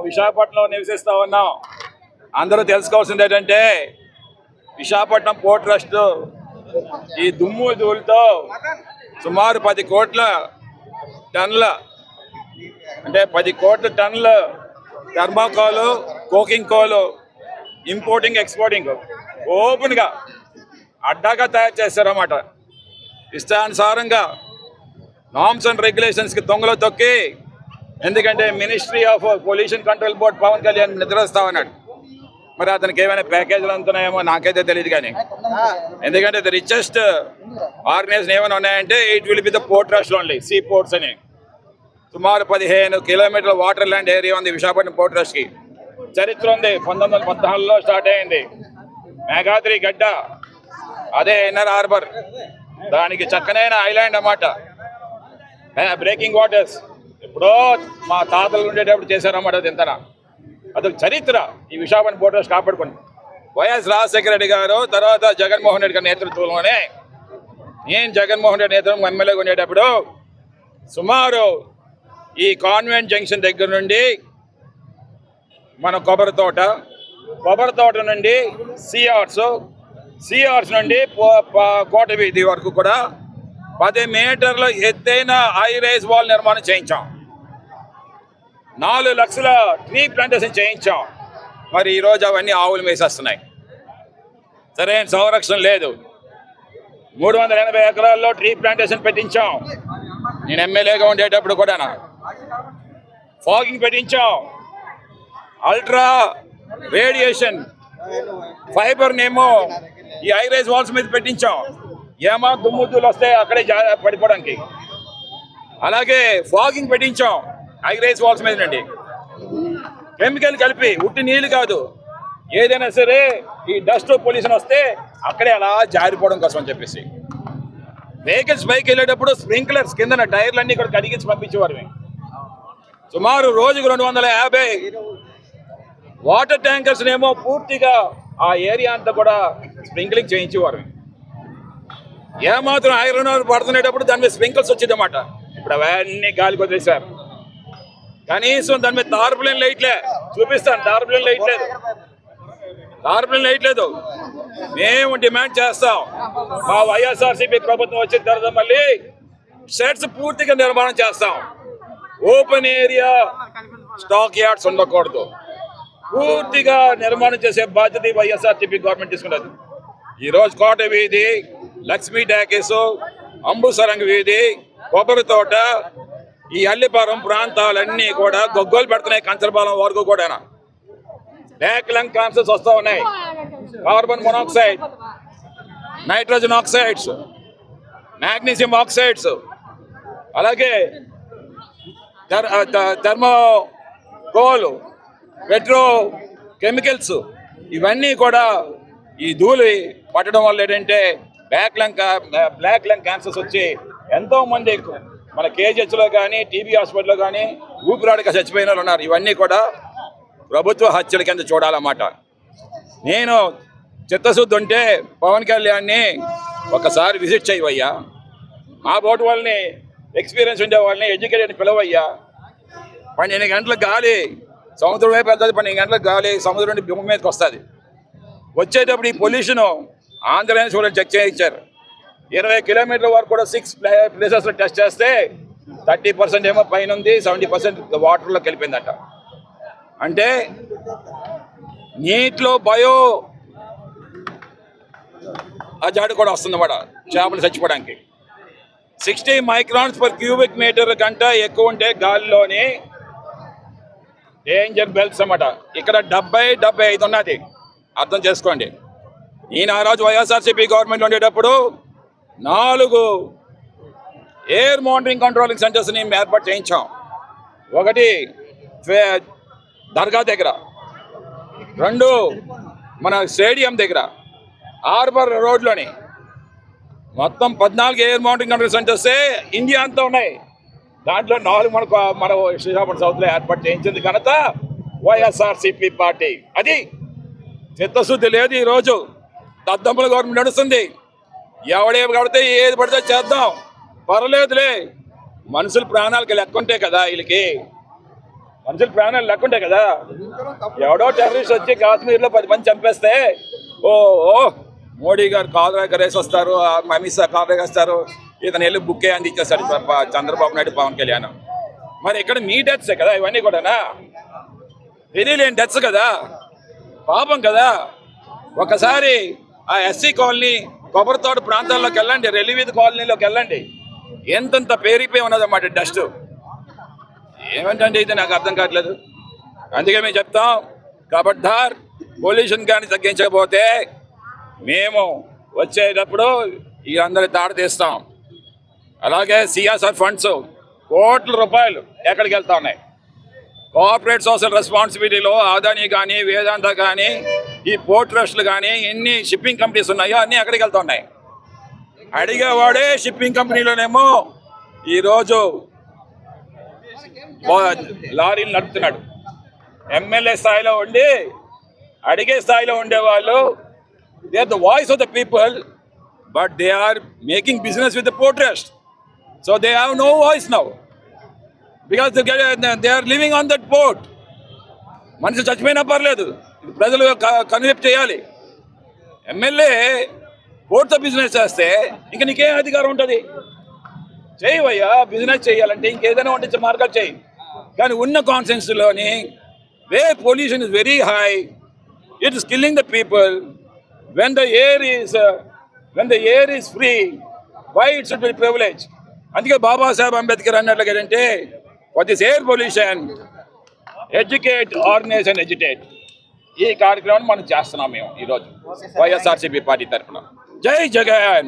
విశాఖపట్నంలో నివసిస్తా ఉన్నాం. అందరూ తెలుసుకోవాల్సింది ఏంటంటే విశాఖపట్నం పోర్ట్ ట్రస్ట్ ఈ దుమ్ము ధూళితో సుమారు 10 కోట్ల టన్నుల అంటే 10 కోట్ల టన్నుల థర్మాకోలు, కోకింగ్ కోలు ఇంపోర్టింగ్ ఎక్స్పోర్టింగ్ ఓపెన్గా అడ్డాగా తయారు చేస్తారన్నమాట. ఇష్టానుసారంగా నామ్స్ అండ్ రెగ్యులేషన్స్కి దొంగలో తొక్కి, ఎందుకంటే ministry of pollution control board Pawan Kalyan నిద్రస్తా ఉన్నాడు. మరి అతనికి ఏమైనా ప్యాకేజీలు అందుతున్నాయేమో నాకైతే తెలియదు. కానీ ఎందుకంటే ద రిచెస్ట్ ఆర్గనైజేషన్ ఏమైనా ఉన్నాయంటే it will be the port trust only. See ports అని సుమారు 15 కిలోమీటర్ల వాటర్ ల్యాండ్ ఏరియా ఉంది విశాఖపట్నం పోర్ట్ ట్రస్ట్కి. చరిత్ర ఉంది. 1914లో స్టార్ట్ అయింది. మేఘాద్రి గడ్డ, అదే ఇన్నర్ హార్బర్, దానికి చక్కనైన ఐలాండ్ అన్నమాట. బ్రేకింగ్ వాటర్స్ ఎప్పుడో మా తాతలు ఉండేటప్పుడు చేశారన్నమాట. అది ఎంతనా అదొక చరిత్ర. ఈ విశాఖపట్నం పోర్ట్ ట్రస్ట్ కాపాడుకోండి. వైఎస్ రాజశేఖర రెడ్డి గారు తర్వాత జగన్మోహన్ రెడ్డి గారి నేతృత్వంలోనే, నేను జగన్మోహన్ రెడ్డి నేతృత్వం ఎమ్మెల్యేగా ఉండేటప్పుడు సుమారు ఈ కాన్వెంట్ జంక్షన్ దగ్గర నుండి మన కొబ్బరి తోట నుండి సిఆర్స్ నుండి కోట వీధి వరకు కూడా 10 మీటర్ల ఎత్తైన హై రైజ్ వాల్ నిర్మాణం చేయించాం. 4 లక్షల ట్రీ ప్లాంటేషన్ చేయించాం. మరి ఈరోజు అవన్నీ ఆవులు వేసేస్తున్నాయి. సరైన సంరక్షణ లేదు. 380 ఎకరాల్లో ట్రీ ప్లాంటేషన్ పెట్టించాం. నేను ఎమ్మెల్యేగా ఉండేటప్పుడు కూడా ఫాగింగ్ పెట్టించాం. అల్ట్రా రేడియేషన్ ఫైబర్నేమో ఈ హై రైజ్ వాల్స్ మీద పెట్టించాం. ఏమా దుమ్ముద్దులు వస్తే అక్కడే పడిపోవడానికి. అలాగే ఫాగింగ్ పెట్టించాం హై రైజ్ వాల్స్ మీద నుండి. కెమికల్ కలిపి, ఉట్టి నీళ్ళు కాదు, ఏదైనా సరే ఈ డస్ట్ పొల్యూషన్ వస్తే అక్కడే అలా జారిపోవడం కోసం అని చెప్పేసి వెహికల్స్ పైకి వెళ్ళేటప్పుడు స్ప్రింక్లర్స్ కింద టైర్లన్నీ కూడా కడిగించి పంపించేవారు. సుమారు రోజుకు 250 వాటర్ ట్యాంకర్స్ ఏమో పూర్తిగా ఆ ఏరియా అంతా కూడా స్ప్రింక్లింగ్ చేయించేవారు. ఏమాత్రం ఐరన్ పడుతునేటప్పుడు దాని మీద స్ప్రింకిల్స్ వచ్చేదన్నమాట. ఇప్పుడు అవన్నీ గాలికి వదిలేశారు. కనీసం దాని మీద టార్పులిన్ లైట్లే చూపిస్తాను. టార్పులిన్ లైట్ లేదు. మేము డిమాండ్ చేస్తాం. మా వైఎస్ఆర్సీపీ ప్రభుత్వం వచ్చిన తర్వాత మళ్ళీ షెడ్స్ పూర్తిగా నిర్మాణం చేస్తాం. ఓపెన్ ఏరియా స్టాక్ యార్డ్స్ ఉండకూడదు. పూర్తిగా నిర్మాణం చేసే బాధ్యత వైఎస్ఆర్సీపీ గవర్నమెంట్ తీసుకున్నది. ఈరోజు కోట వీధి, లక్ష్మీ టాకీస్, అంబుసరంగ వీధి, కొబ్బరి తోట, ఈ అల్లిపురం ప్రాంతాలన్నీ కూడా గొగ్గోలు పెడుతున్నాయి. కంచరపాలెం వరకు కూడా బ్లాక్ లంగ్ క్యాన్సర్స్ వస్తూ ఉన్నాయి. Carbon monoxide, nitrogen oxides, magnesium oxides, అలాగే థర్మోకోల్, పెట్రో కెమికల్స్, ఇవన్నీ కూడా ఈ ధూళి పట్టడం వల్ల ఏంటంటే బ్లాక్ లంగ్ క్యాన్సర్స్ వచ్చి ఎంతోమంది మన కేజీహెచ్లో కానీ టీబీ హాస్పిటల్లో కానీ ఊపిరాడక చచ్చిపోయిన వాళ్ళు ఉన్నారు. ఇవన్నీ కూడా ప్రభుత్వ హత్యల కింద చూడాలన్నమాట. నేను చిత్తశుద్ధి ఉంటే పవన్ కళ్యాణ్ని ఒకసారి విజిట్ చేయవయ్యా. మా బోటు వాళ్ళని, ఎక్స్పీరియన్స్ ఉండే వాళ్ళని, ఎడ్యుకేటెడ్ పిలవయ్యా. 12 గంటలకు గాలి సముద్రం వైపు వెళ్తుంది. 12 గంటలకు గాలి సముద్రం నుండి భూమి మీదకి వస్తుంది. వచ్చేటప్పుడు ఈ పొల్యూషను ఆంధ్రప్రదేశ్ కూడా చెక్ చేయించారు. 20 కిలోమీటర్ల వరకు కూడా 6 ప్లేసెస్లో టెస్ట్ చేస్తే 30% ఏమో పైన ఉంది, 70% వాటర్లోకి వెళ్ళిపోయిందట. అంటే నీటిలో బయో అజాడు కూడా వస్తుందన్నమాట చేపలు చచ్చిపోవడానికి. 60 మైక్రాన్స్ పర్ క్యూబిక్ మీటర్ కంటే ఎక్కువ ఉంటే గాలిలోని డేంజర్ బెల్ట్స్ అన్నమాట. ఇక్కడ 70-75 ఉన్నది. అర్థం చేసుకోండి. ఈయన ఆ రోజు వైఎస్ఆర్సీపీ గవర్నమెంట్ ఉండేటప్పుడు 4 ఎయిర్ మానిటరింగ్ కంట్రోలింగ్ సెంటర్స్ని ఏర్పాటు చేయించాం. ఒకటి దర్గా దగ్గర, 2 మన స్టేడియం దగ్గర, హార్బర్ రోడ్లోని. మొత్తం 14 ఎయిర్ మానిటరింగ్ కంట్రోల్ సెంటర్సే ఇండియా అంతా ఉన్నాయి. దాంట్లో 4 మన శ్రీకాకుళం సౌత్లో ఏర్పాటు చేయించింది ఘనత వైఎస్ఆర్సీపీ పార్టీ. అది చిత్తశుద్ధి లేదు. ఈరోజు దద్దమ్మల గవర్నమెంట్ నడుస్తుంది. ఎవడేమి కడితే ఏది పడితే చేద్దాం, పర్లేదులే. మనుషుల ప్రాణాలకి లెక్క ఉంటే కదా వీళ్ళకి. మనుషులు ప్రాణాలు లేకుంటే కదా. ఎవడో టెర్రరిస్ట్ వచ్చి కాశ్మీర్లో 10 మంది చంపేస్తే ఓ మోడీ గారు కాలు ఎగరేసి వస్తారు, అమిత్ షా కాలు ఎగేస్తారు, ఇతను వెళ్ళి బుక్కే అని ఇచ్చేస్తాడు చంద్రబాబు నాయుడు, పవన్ కళ్యాణ్. మరి ఇక్కడ మీ డెత్సే కదా ఇవన్నీ కూడానా? తెలియలేని డెత్స్ కదా, పాపం కదా. ఒకసారి ఆ ఎస్సీ కాలనీ కొబ్బరితోట ప్రాంతాల్లోకి వెళ్ళండి, రెలివీధి కాలనీలోకి వెళ్ళండి, ఎంతంత పేరిపోయి ఉన్నదన్నమాట డస్ట్. ఏమంటే ఇది నాకు అర్థం కావట్లేదు. అందుకే మేము చెప్తాం, కబడ్దార్ పొల్యూషన్ కానీ తగ్గించకపోతే మేము వచ్చేటప్పుడు ఈ అందరి తాడ తీస్తాం. అలాగే సిఎస్ఆర్ ఫండ్స్ కోట్ల రూపాయలు ఎక్కడికి వెళ్తా ఉన్నాయి. కార్పొరేట్ సోషల్ రెస్పాన్సిబిలిటీలో అదానీ కానీ, వేదాంత కానీ, ఈ పోర్ట్ ట్రస్ట్లు కానీ, ఎన్ని షిప్పింగ్ కంపెనీస్ ఉన్నాయో అన్నీ ఎక్కడికి వెళ్తా ఉన్నాయి. అడిగేవాడే షిప్పింగ్ కంపెనీలోనేమో ఈరోజు లారీలు నడుపుతున్నాడు. ఎమ్మెల్యే స్థాయిలో ఉండి అడిగే స్థాయిలో ఉండేవాళ్ళు, they are the voice of the people, but they are making business with the port trust. So they have no voice now because they are living on that port. మనిషి చచ్చిపోయినా పర్లేదు, ప్రజలు కన్విప్ చేయాలి. ఎమ్మెల్యే పోర్ట్తో బిజినెస్ చేస్తే ఇంక నీకేం అధికారం ఉంటుంది? చేయవయ్యా, బిజినెస్ చేయాలంటే ఇంకేదైనా వండించే మార్గాలు చేయి. కానీ ఉన్న కాన్సెన్స్లోని వే pollution is very high, it is killing the people. when the air is free, why it should be privilege? అందుకే బాబాసాహెబ్ అంబేద్కర్ అన్నట్లుగా ఏంటంటే, for this air pollution, educate, organize and agitate. ఈ కార్యక్రమాన్ని మనం చేస్తున్నాం మేము ఈరోజు వైఎస్ఆర్సీపీ పార్టీ తరఫున. జై జగన్.